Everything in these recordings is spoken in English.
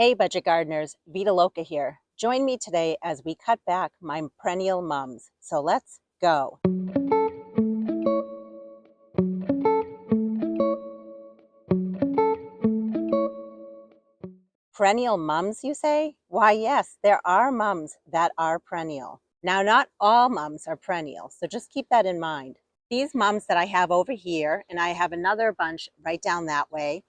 Hey budget gardeners, Vita Loca here. Join me today as we cut back my perennial mums. So let's go. Perennial mums, you say? Why yes, there are mums that are perennial. Now not all mums are perennial, so just keep that in mind. These mums that I have over here, and I have another bunch right down that way,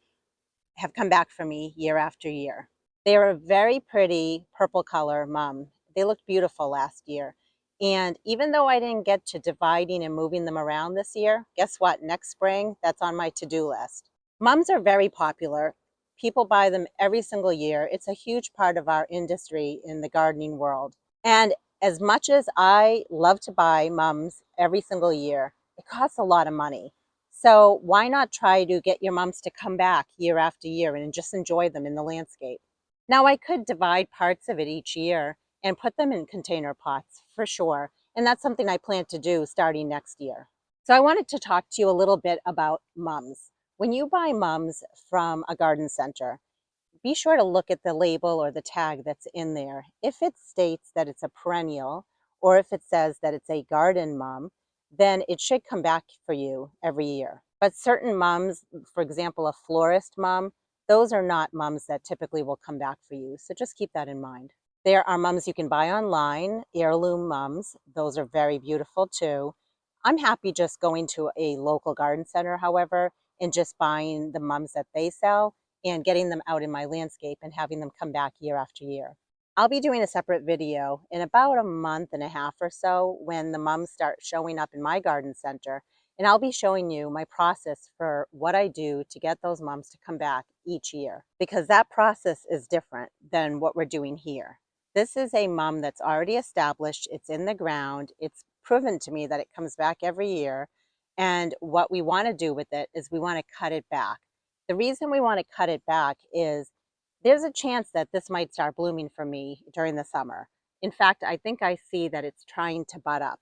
have come back for me year after year. They're a very pretty purple color mum. They looked beautiful last year. And even though I didn't get to dividing and moving them around this year, guess what? Next spring, that's on my to-do list. Mums are very popular. People buy them every single year. It's a huge part of our industry in the gardening world. And as much as I love to buy mums every single year, it costs a lot of money. So why not try to get your mums to come back year after year and just enjoy them in the landscape? Now I could divide parts of it each year and put them in container pots for sure. And that's something I plan to do starting next year. So I wanted to talk to you a little bit about mums. When you buy mums from a garden center, be sure to look at the label or the tag that's in there. If it states that it's a perennial, or if it says that it's a garden mum, then it should come back for you every year. But certain mums, for example, a florist mum, those are not mums that typically will come back for you. So just keep that in mind. There are mums you can buy online, heirloom mums. Those are very beautiful too. I'm happy just going to a local garden center, however, and just buying the mums that they sell and getting them out in my landscape and having them come back year after year. I'll be doing a separate video in about a month and a half or so when the mums start showing up in my garden center, and I'll be showing you my process for what I do to get those mums to come back each year, because that process is different than what we're doing here. This is a mum that's already established, it's in the ground, it's proven to me that it comes back every year, and what we want to do with it is we want to cut it back. The reason we want to cut it back is there's a chance that this might start blooming for me during the summer. In fact, I think I see that it's trying to bud up.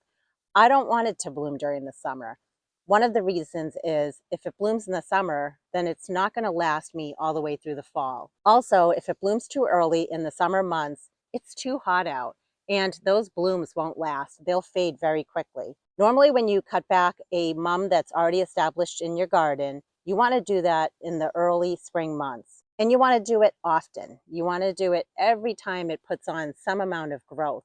I don't want it to bloom during the summer. One of the reasons is if it blooms in the summer, then it's not going to last me all the way through the fall. Also, if it blooms too early in the summer months, it's too hot out and those blooms won't last. They'll fade very quickly. Normally, when you cut back a mum that's already established in your garden, you want to do that in the early spring months. And you want to do it often. You want to do it every time it puts on some amount of growth.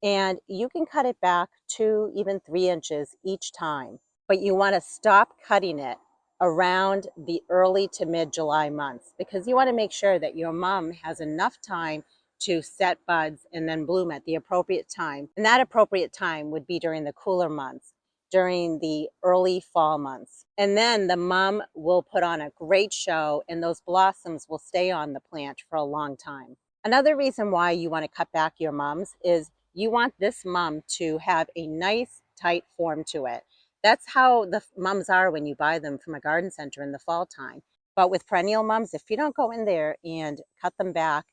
And you can cut it back 2, even 3 inches each time. But you want to stop cutting it around the early to mid-July months because you want to make sure that your mum has enough time to set buds and then bloom at the appropriate time. And that appropriate time would be during the cooler months, during the early fall months. And then the mum will put on a great show and those blossoms will stay on the plant for a long time. Another reason why you want to cut back your mums is you want this mum to have a nice tight form to it. That's how the mums are when you buy them from a garden center in the fall time. But with perennial mums, if you don't go in there and cut them back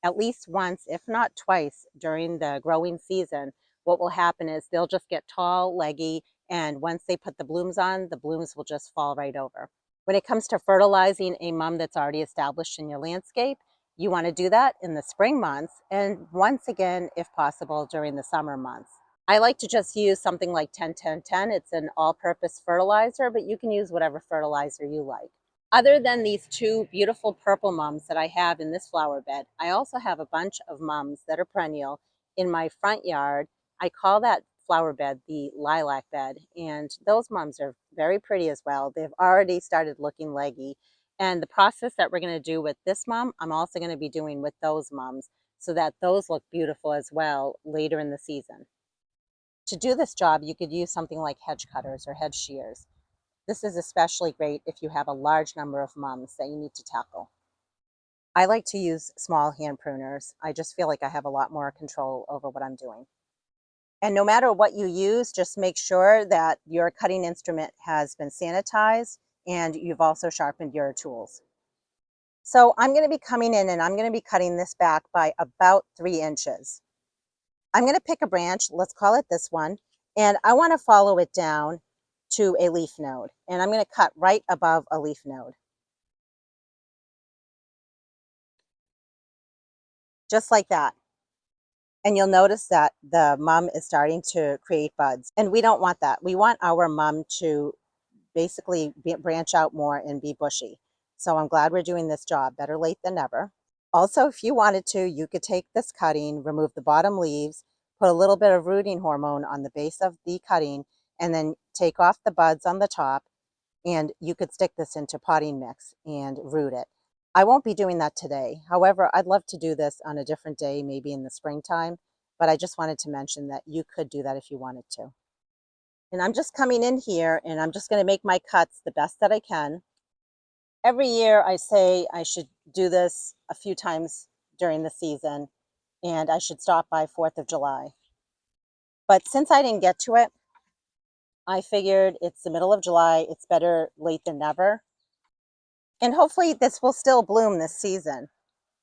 at least once, if not twice, during the growing season, what will happen is they'll just get tall, leggy, and once they put the blooms on, the blooms will just fall right over. When it comes to fertilizing a mum that's already established in your landscape, you want to do that in the spring months and once again, if possible, during the summer months. I like to just use something like 10-10-10. It's an all-purpose fertilizer, but you can use whatever fertilizer you like. Other than these 2 beautiful purple mums that I have in this flower bed, I also have a bunch of mums that are perennial in my front yard. I call that flower bed the lilac bed, and those mums are very pretty as well. They've already started looking leggy, and the process that we're going to do with this mum, I'm also going to be doing with those mums so that those look beautiful as well later in the season. To do this job, you could use something like hedge cutters or hedge shears. This is especially great if you have a large number of mums that you need to tackle. I like to use small hand pruners. I just feel like I have a lot more control over what I'm doing. And no matter what you use, just make sure that your cutting instrument has been sanitized and you've also sharpened your tools. So I'm going to be coming in and I'm going to be cutting this back by about 3 inches. I'm going to pick a branch, let's call it this one, and I want to follow it down to a leaf node. And I'm going to cut right above a leaf node. just like that. And you'll notice that the mum is starting to create buds. And we don't want that. We want our mum to basically branch out more and be bushy. So I'm glad we're doing this job. Better late than never. Also, if you wanted to, you could take this cutting, remove the bottom leaves, put a little bit of rooting hormone on the base of the cutting, and then take off the buds on the top, and you could stick this into potting mix and root it. I won't be doing that today. However, I'd love to do this on a different day, maybe in the springtime, but I just wanted to mention that you could do that if you wanted to. And I'm just coming in here and I'm just going to make my cuts the best that I can. Every year I say I should do this a few times during the season and I should stop by 4th of July. But since I didn't get to it, I figured it's the middle of July. It's better late than never. And hopefully this will still bloom this season.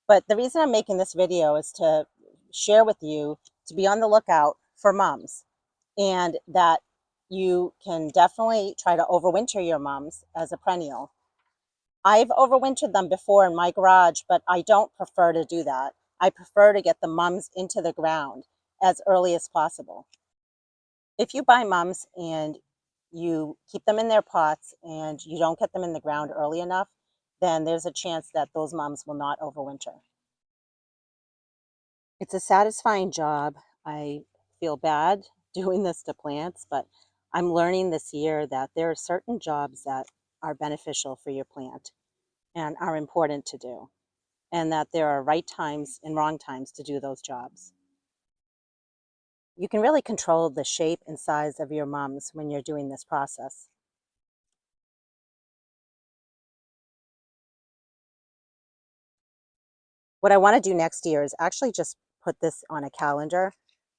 But the reason I'm making this video is to share with you to be on the lookout for mums, and that you can definitely try to overwinter your mums as a perennial. I've overwintered them before in my garage, but I don't prefer to do that. I prefer to get the mums into the ground as early as possible. If you buy mums and you keep them in their pots and you don't get them in the ground early enough, then there's a chance that those mums will not overwinter. It's a satisfying job. I feel bad doing this to plants, but I'm learning this year that there are certain jobs that are beneficial for your plant and are important to do, and that there are right times and wrong times to do those jobs. You can really control the shape and size of your mums when you're doing this process. What I want to do next year is actually just put this on a calendar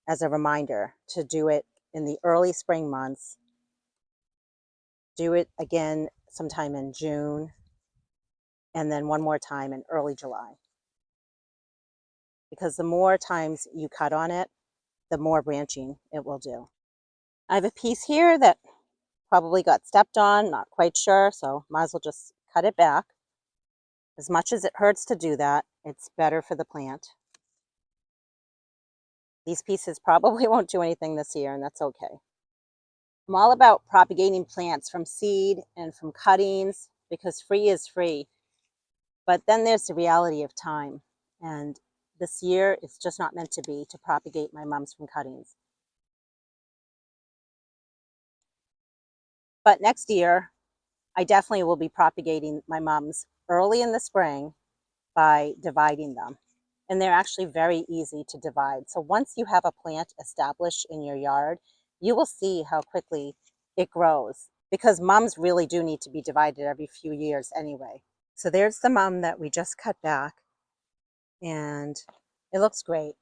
as a reminder to do it in the early spring months. Do it again sometime in June, and then one more time in early July. Because the more times you cut on it, the more branching it will do. I have a piece here that probably got stepped on, not quite sure, so might as well just cut it back. As much as it hurts to do that, it's better for the plant. These pieces probably won't do anything this year, and that's okay. I'm all about propagating plants from seed and from cuttings because free is free. But then there's the reality of time. And this year, it's just not meant to be to propagate my mums from cuttings. But next year, I definitely will be propagating my mums early in the spring by dividing them. And they're actually very easy to divide. So once you have a plant established in your yard, you will see how quickly it grows, because mums really do need to be divided every few years anyway. So there's the mum that we just cut back, and it looks great.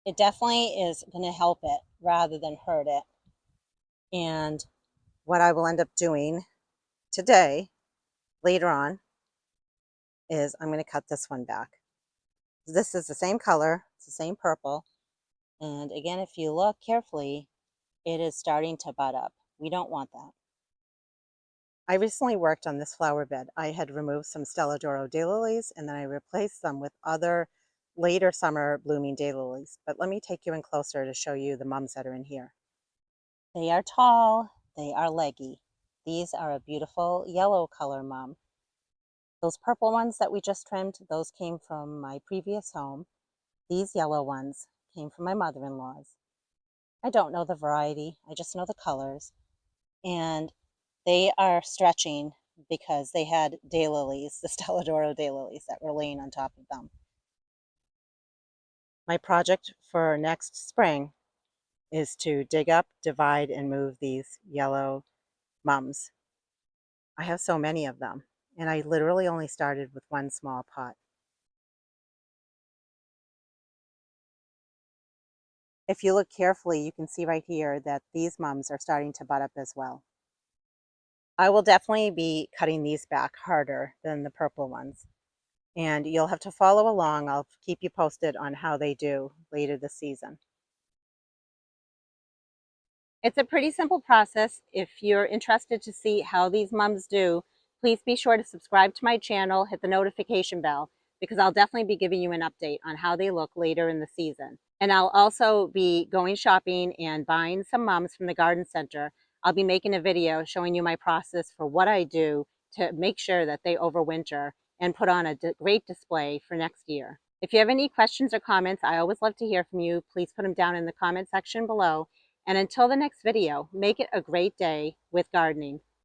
It definitely is going to help it rather than hurt it. And what I will end up doing today, later on, is I'm going to cut this one back. This is the same color, it's the same purple. And again, if you look carefully, it is starting to bud up. We don't want that. I recently worked on this flower bed. I had removed some Stella d'Oro daylilies and then I replaced them with other later summer blooming daylilies. But let me take you in closer to show you the mums that are in here. They are tall, they are leggy. These are a beautiful yellow color mum. Those purple ones that we just trimmed, those came from my previous home. These yellow ones came from my mother-in-law's. I don't know the variety, I just know the colors. And they are stretching because they had daylilies, the Stella d'Oro daylilies that were laying on top of them. My project for next spring is to dig up, divide, and move these yellow mums. I have so many of them, and I literally only started with one small pot. If you look carefully, you can see right here that these mums are starting to bud up as well. I will definitely be cutting these back harder than the purple ones, and you'll have to follow along. I'll keep you posted on how they do later this season. It's a pretty simple process. If you're interested to see how these mums do, please be sure to subscribe to my channel, hit the notification bell. because I'll definitely be giving you an update on how they look later in the season. And I'll also be going shopping and buying some mums from the garden center. I'll be making a video showing you my process for what I do to make sure that they overwinter and put on a great display for next year. If you have any questions or comments, I always love to hear from you. Please put them down in the comment section below. And until the next video, make it a great day with gardening.